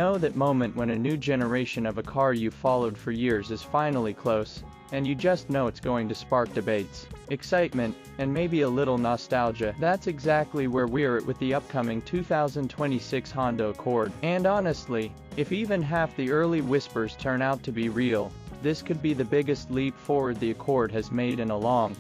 know that moment when a new generation of a car you followed for years is finally close, and you just know it's going to spark debates, excitement, and maybe a little nostalgia. That's exactly where we're at with the upcoming 2026 Honda Accord. And honestly, if even half the early whispers turn out to be real, this could be the biggest leap forward the Accord has made in a long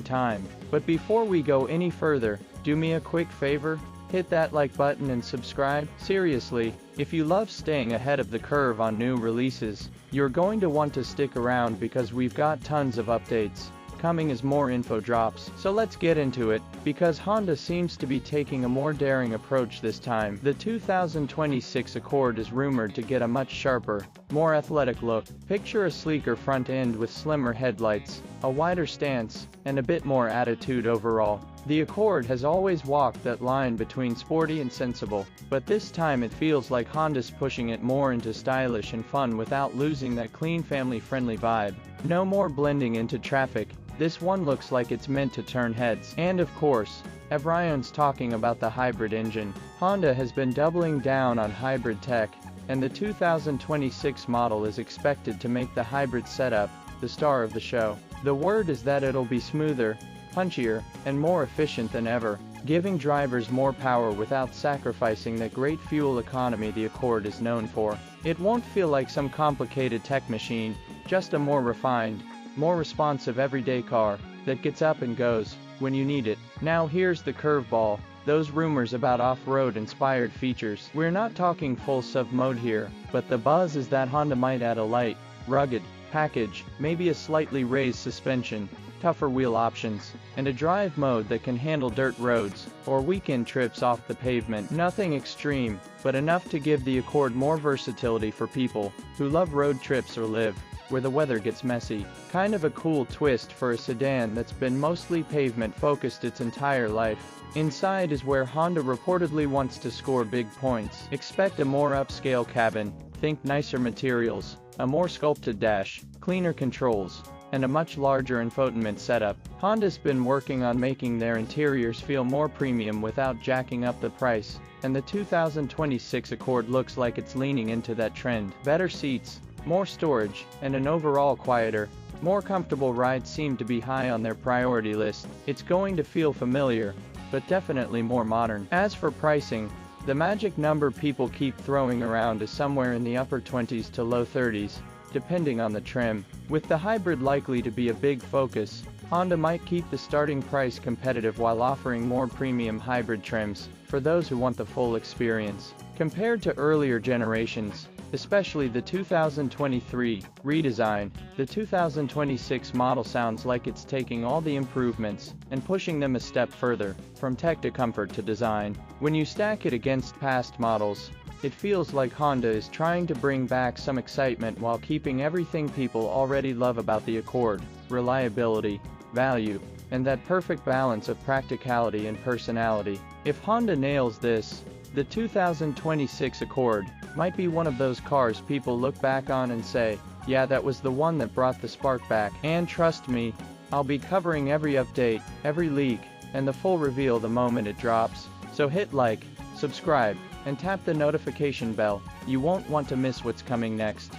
time. But before we go any further, do me a quick favor, hit that like button and subscribe. Seriously, if you love staying ahead of the curve on new releases, you're going to want to stick around because we've got tons of updates coming as more info drops. So let's get into it, because Honda seems to be taking a more daring approach this time. The 2026 Accord is rumored to get a much sharper, more athletic look. Picture a sleeker front end with slimmer headlights, a wider stance, and a bit more attitude overall. The Accord has always walked that line between sporty and sensible, but this time it feels like Honda's pushing it more into stylish and fun without losing that clean family-friendly vibe. No more blending into traffic. This one looks like it's meant to turn heads. And of course, everyone's talking about the hybrid engine. Honda has been doubling down on hybrid tech, and the 2026 model is expected to make the hybrid setup the star of the show. The word is that it'll be smoother, punchier, and more efficient than ever, giving drivers more power without sacrificing that great fuel economy the Accord is known for. It won't feel like some complicated tech machine, just a more refined, more responsive everyday car that gets up and goes when you need it. Now here's the curveball, those rumors about off-road inspired features. We're not talking full SUV mode here, but the buzz is that Honda might add a light, rugged package, maybe a slightly raised suspension, tougher wheel options, and a drive mode that can handle dirt roads or weekend trips off the pavement. Nothing extreme, but enough to give the Accord more versatility for people who love road trips or live where the weather gets messy. Kind of a cool twist for a sedan that's been mostly pavement focused its entire life. Inside is where Honda reportedly wants to score big points. Expect a more upscale cabin, think nicer materials, a more sculpted dash, cleaner controls, and a much larger infotainment setup. Honda's been working on making their interiors feel more premium without jacking up the price, and the 2026 Accord looks like it's leaning into that trend. Better seats, more storage, and an overall quieter, more comfortable ride seem to be high on their priority list. It's going to feel familiar, but definitely more modern. As for pricing, the magic number people keep throwing around is somewhere in the upper 20s to low 30s, depending on the trim. With the hybrid likely to be a big focus, Honda might keep the starting price competitive while offering more premium hybrid trims for those who want the full experience. Compared to earlier generations, especially the 2023 redesign, the 2026 model sounds like it's taking all the improvements and pushing them a step further, from tech to comfort to design. When you stack it against past models, it feels like Honda is trying to bring back some excitement while keeping everything people already love about the Accord: reliability, value, and that perfect balance of practicality and personality. If Honda nails this, the 2026 Accord might be one of those cars people look back on and say, yeah, that was the one that brought the spark back. And trust me, I'll be covering every update, every leak, and the full reveal the moment it drops. So hit like, subscribe, and tap the notification bell. You won't want to miss what's coming next.